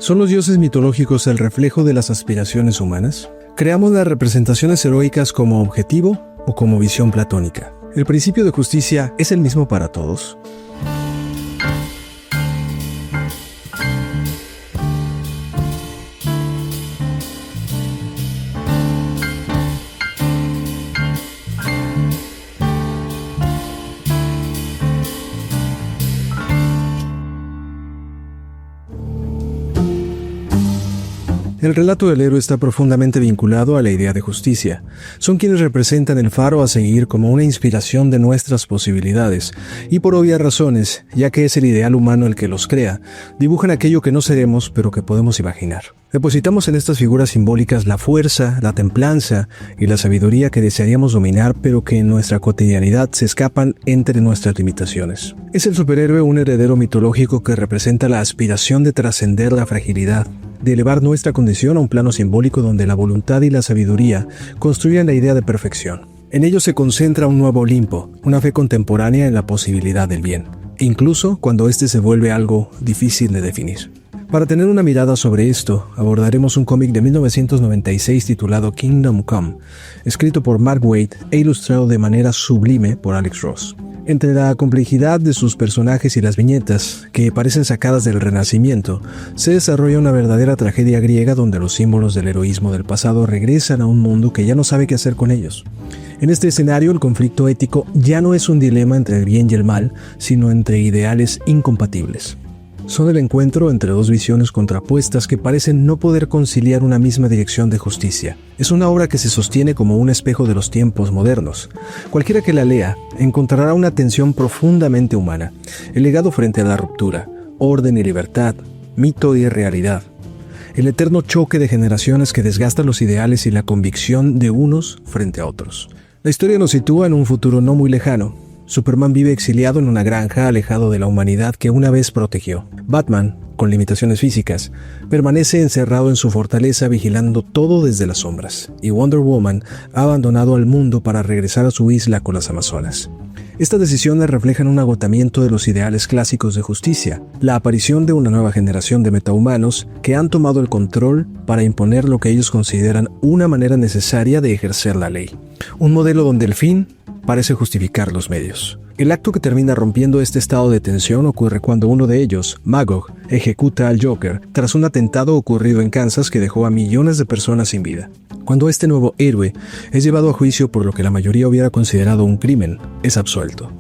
¿Son los dioses mitológicos el reflejo de las aspiraciones humanas? ¿Creamos las representaciones heroicas como objetivo o como visión platónica? ¿El principio de justicia es el mismo para todos? El relato del héroe está profundamente vinculado a la idea de justicia. Son quienes representan el faro a seguir como una inspiración de nuestras posibilidades, y por obvias razones, ya que es el ideal humano el que los crea, dibujan aquello que no seremos pero que podemos imaginar. Depositamos en estas figuras simbólicas la fuerza, la templanza y la sabiduría que desearíamos dominar pero que en nuestra cotidianidad se escapan entre nuestras limitaciones. ¿Es el superhéroe un heredero mitológico que representa la aspiración de trascender la fragilidad, de elevar nuestra condición a un plano simbólico donde la voluntad y la sabiduría construyan la idea de perfección? En ello se concentra un nuevo Olimpo, una fe contemporánea en la posibilidad del bien, incluso cuando éste se vuelve algo difícil de definir. Para tener una mirada sobre esto, abordaremos un cómic de 1996 titulado Kingdom Come, escrito por Mark Waid e ilustrado de manera sublime por Alex Ross. Entre la complejidad de sus personajes y las viñetas, que parecen sacadas del Renacimiento, se desarrolla una verdadera tragedia griega donde los símbolos del heroísmo del pasado regresan a un mundo que ya no sabe qué hacer con ellos. En este escenario, el conflicto ético ya no es un dilema entre el bien y el mal, sino entre ideales incompatibles. Son el encuentro entre dos visiones contrapuestas que parecen no poder conciliar una misma dirección de justicia. Es una obra que se sostiene como un espejo de los tiempos modernos. Cualquiera que la lea encontrará una tensión profundamente humana, el legado frente a la ruptura, orden y libertad, mito y realidad, el eterno choque de generaciones que desgastan los ideales y la convicción de unos frente a otros. La historia nos sitúa en un futuro no muy lejano. Superman vive exiliado en una granja alejado de la humanidad que una vez protegió. Batman, con limitaciones físicas, permanece encerrado en su fortaleza vigilando todo desde las sombras. Y Wonder Woman ha abandonado al mundo para regresar a su isla con las Amazonas. Estas decisiones reflejan un agotamiento de los ideales clásicos de justicia, la aparición de una nueva generación de metahumanos que han tomado el control para imponer lo que ellos consideran una manera necesaria de ejercer la ley. Un modelo donde el fin parece justificar los medios. El acto que termina rompiendo este estado de tensión ocurre cuando uno de ellos, Magog, ejecuta al Joker tras un atentado ocurrido en Kansas que dejó a millones de personas sin vida. Cuando este nuevo héroe es llevado a juicio por lo que la mayoría hubiera considerado un crimen, es absuelto.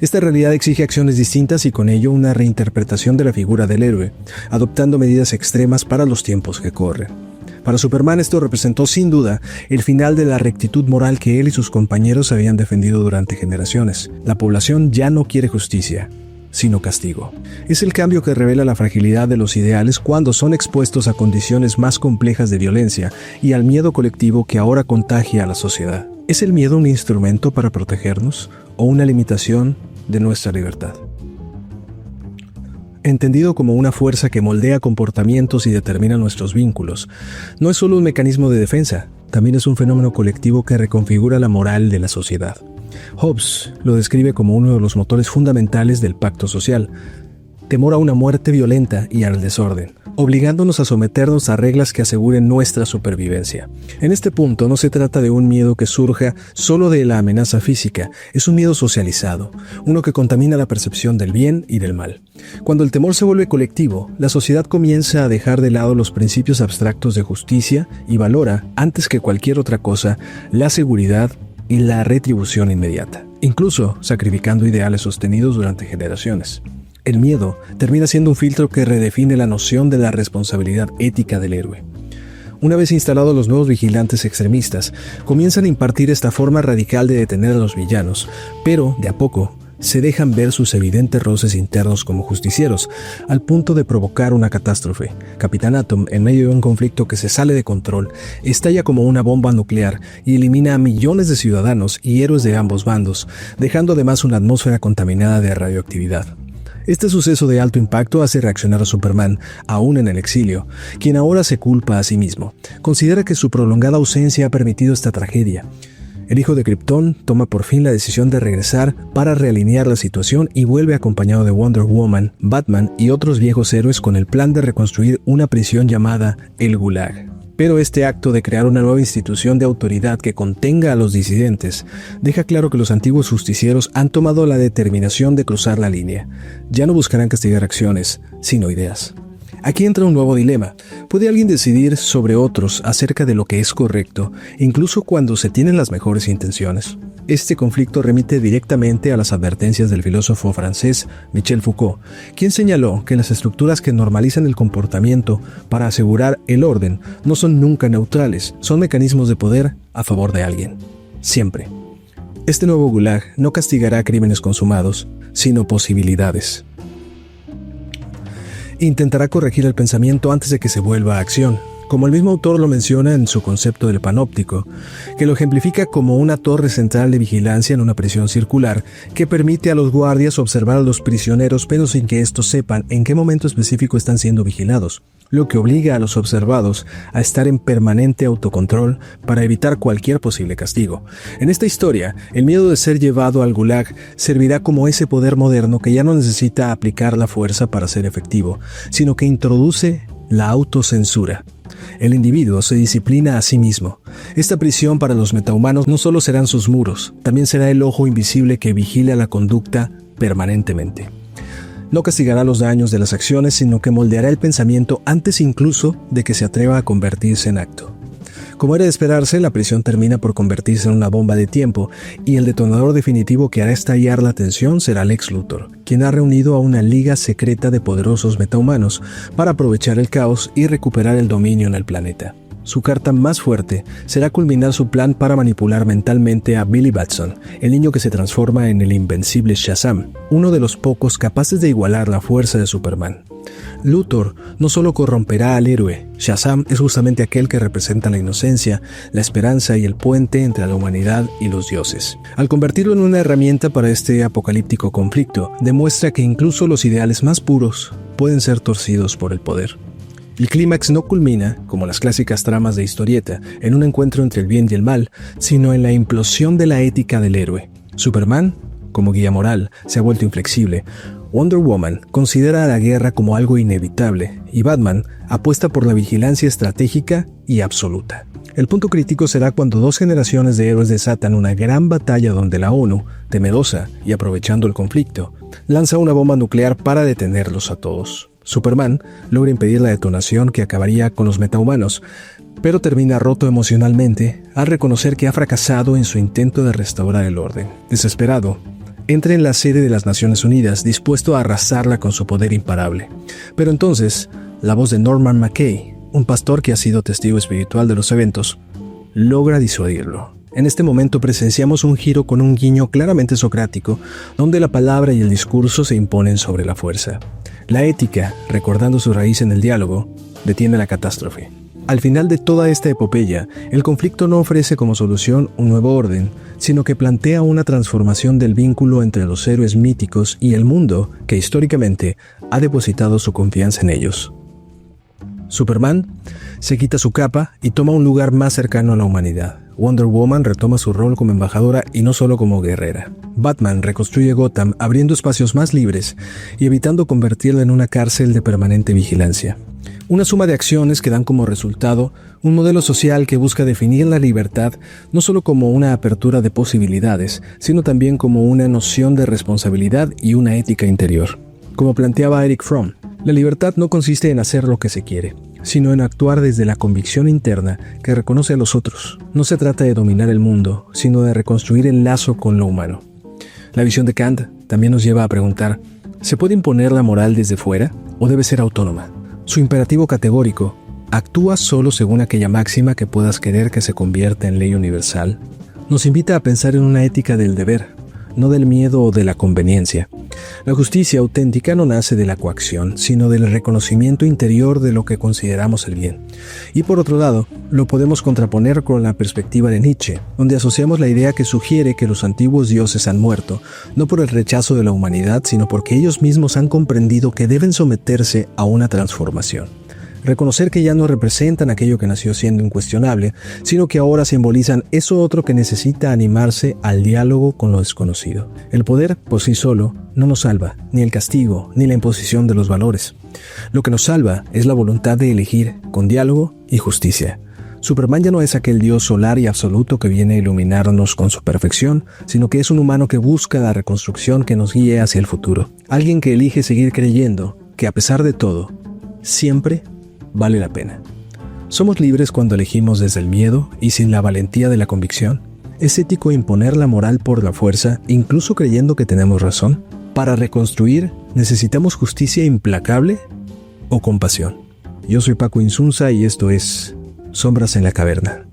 Esta realidad exige acciones distintas y con ello una reinterpretación de la figura del héroe, adoptando medidas extremas para los tiempos que corren. Para Superman esto representó sin duda el final de la rectitud moral que él y sus compañeros habían defendido durante generaciones. La población ya no quiere justicia, sino castigo. Es el cambio que revela la fragilidad de los ideales cuando son expuestos a condiciones más complejas de violencia y al miedo colectivo que ahora contagia a la sociedad. ¿Es el miedo un instrumento para protegernos o una limitación de nuestra libertad? Entendido como una fuerza que moldea comportamientos y determina nuestros vínculos, no es solo un mecanismo de defensa, también es un fenómeno colectivo que reconfigura la moral de la sociedad. Hobbes lo describe como uno de los motores fundamentales del pacto social, temor a una muerte violenta y al desorden, obligándonos a someternos a reglas que aseguren nuestra supervivencia. En este punto no se trata de un miedo que surja solo de la amenaza física, es un miedo socializado, uno que contamina la percepción del bien y del mal. Cuando el temor se vuelve colectivo, la sociedad comienza a dejar de lado los principios abstractos de justicia y valora, antes que cualquier otra cosa, la seguridad y la retribución inmediata, incluso sacrificando ideales sostenidos durante generaciones. El miedo termina siendo un filtro que redefine la noción de la responsabilidad ética del héroe. Una vez instalados los nuevos vigilantes extremistas, comienzan a impartir esta forma radical de detener a los villanos, pero, de a poco, se dejan ver sus evidentes roces internos como justicieros, al punto de provocar una catástrofe. Capitán Atom, en medio de un conflicto que se sale de control, estalla como una bomba nuclear y elimina a millones de ciudadanos y héroes de ambos bandos, dejando además una atmósfera contaminada de radioactividad. Este suceso de alto impacto hace reaccionar a Superman, aún en el exilio, quien ahora se culpa a sí mismo. Considera que su prolongada ausencia ha permitido esta tragedia. El hijo de Krypton toma por fin la decisión de regresar para realinear la situación y vuelve acompañado de Wonder Woman, Batman y otros viejos héroes con el plan de reconstruir una prisión llamada el Gulag. Pero este acto de crear una nueva institución de autoridad que contenga a los disidentes deja claro que los antiguos justicieros han tomado la determinación de cruzar la línea. Ya no buscarán castigar acciones, sino ideas. Aquí entra un nuevo dilema. ¿Puede alguien decidir sobre otros acerca de lo que es correcto, incluso cuando se tienen las mejores intenciones? Este conflicto remite directamente a las advertencias del filósofo francés Michel Foucault, quien señaló que las estructuras que normalizan el comportamiento para asegurar el orden no son nunca neutrales, son mecanismos de poder a favor de alguien. Siempre. Este nuevo gulag no castigará crímenes consumados, sino posibilidades. Intentará corregir el pensamiento antes de que se vuelva a acción, como el mismo autor lo menciona en su concepto del panóptico, que lo ejemplifica como una torre central de vigilancia en una prisión circular que permite a los guardias observar a los prisioneros pero sin que estos sepan en qué momento específico están siendo vigilados, lo que obliga a los observados a estar en permanente autocontrol para evitar cualquier posible castigo. En esta historia, el miedo de ser llevado al gulag servirá como ese poder moderno que ya no necesita aplicar la fuerza para ser efectivo, sino que introduce la autocensura. El individuo se disciplina a sí mismo. Esta prisión para los metahumanos no solo serán sus muros, también será el ojo invisible que vigila la conducta permanentemente. No castigará los daños de las acciones, sino que moldeará el pensamiento antes incluso de que se atreva a convertirse en acto. Como era de esperarse, la prisión termina por convertirse en una bomba de tiempo, y el detonador definitivo que hará estallar la tensión será Lex Luthor, quien ha reunido a una liga secreta de poderosos metahumanos para aprovechar el caos y recuperar el dominio en el planeta. Su carta más fuerte será culminar su plan para manipular mentalmente a Billy Batson, el niño que se transforma en el invencible Shazam, uno de los pocos capaces de igualar la fuerza de Superman. Luthor no solo corromperá al héroe, Shazam es justamente aquel que representa la inocencia, la esperanza y el puente entre la humanidad y los dioses. Al convertirlo en una herramienta para este apocalíptico conflicto, demuestra que incluso los ideales más puros pueden ser torcidos por el poder. El clímax no culmina, como las clásicas tramas de historieta, en un encuentro entre el bien y el mal, sino en la implosión de la ética del héroe. Superman, como guía moral, se ha vuelto inflexible. Wonder Woman considera a la guerra como algo inevitable, y Batman apuesta por la vigilancia estratégica y absoluta. El punto crítico será cuando dos generaciones de héroes desatan una gran batalla donde la ONU, temerosa y aprovechando el conflicto, lanza una bomba nuclear para detenerlos a todos. Superman logra impedir la detonación que acabaría con los metahumanos, pero termina roto emocionalmente al reconocer que ha fracasado en su intento de restaurar el orden. Desesperado, entra en la sede de las Naciones Unidas dispuesto a arrasarla con su poder imparable. Pero entonces, la voz de Norman McKay, un pastor que ha sido testigo espiritual de los eventos, logra disuadirlo. En este momento presenciamos un giro con un guiño claramente socrático, donde la palabra y el discurso se imponen sobre la fuerza. La ética, recordando su raíz en el diálogo, detiene la catástrofe. Al final de toda esta epopeya, el conflicto no ofrece como solución un nuevo orden, sino que plantea una transformación del vínculo entre los héroes míticos y el mundo que históricamente ha depositado su confianza en ellos. Superman se quita su capa y toma un lugar más cercano a la humanidad. Wonder Woman retoma su rol como embajadora y no solo como guerrera. Batman reconstruye Gotham abriendo espacios más libres y evitando convertirla en una cárcel de permanente vigilancia. Una suma de acciones que dan como resultado un modelo social que busca definir la libertad no solo como una apertura de posibilidades, sino también como una noción de responsabilidad y una ética interior. Como planteaba Eric Fromm, la libertad no consiste en hacer lo que se quiere, sino en actuar desde la convicción interna que reconoce a los otros. No se trata de dominar el mundo, sino de reconstruir el lazo con lo humano. La visión de Kant también nos lleva a preguntar, ¿se puede imponer la moral desde fuera o debe ser autónoma? Su imperativo categórico, ¿actúa solo según aquella máxima que puedas querer que se convierta en ley universal? Nos invita a pensar en una ética del deber, no del miedo o de la conveniencia. La justicia auténtica no nace de la coacción, sino del reconocimiento interior de lo que consideramos el bien. Y por otro lado, lo podemos contraponer con la perspectiva de Nietzsche, donde asociamos la idea que sugiere que los antiguos dioses han muerto, no por el rechazo de la humanidad, sino porque ellos mismos han comprendido que deben someterse a una transformación. Reconocer que ya no representan aquello que nació siendo incuestionable, sino que ahora simbolizan eso otro que necesita animarse al diálogo con lo desconocido. El poder, por sí solo, no nos salva, ni el castigo, ni la imposición de los valores. Lo que nos salva es la voluntad de elegir con diálogo y justicia. Superman ya no es aquel dios solar y absoluto que viene a iluminarnos con su perfección, sino que es un humano que busca la reconstrucción que nos guíe hacia el futuro. Alguien que elige seguir creyendo que, a pesar de todo, siempre vale la pena. ¿Somos libres cuando elegimos desde el miedo y sin la valentía de la convicción? ¿Es ético imponer la moral por la fuerza, incluso creyendo que tenemos razón? Para reconstruir, ¿necesitamos justicia implacable o compasión? Yo soy Paco Insunza y esto es Sombras en la Caverna.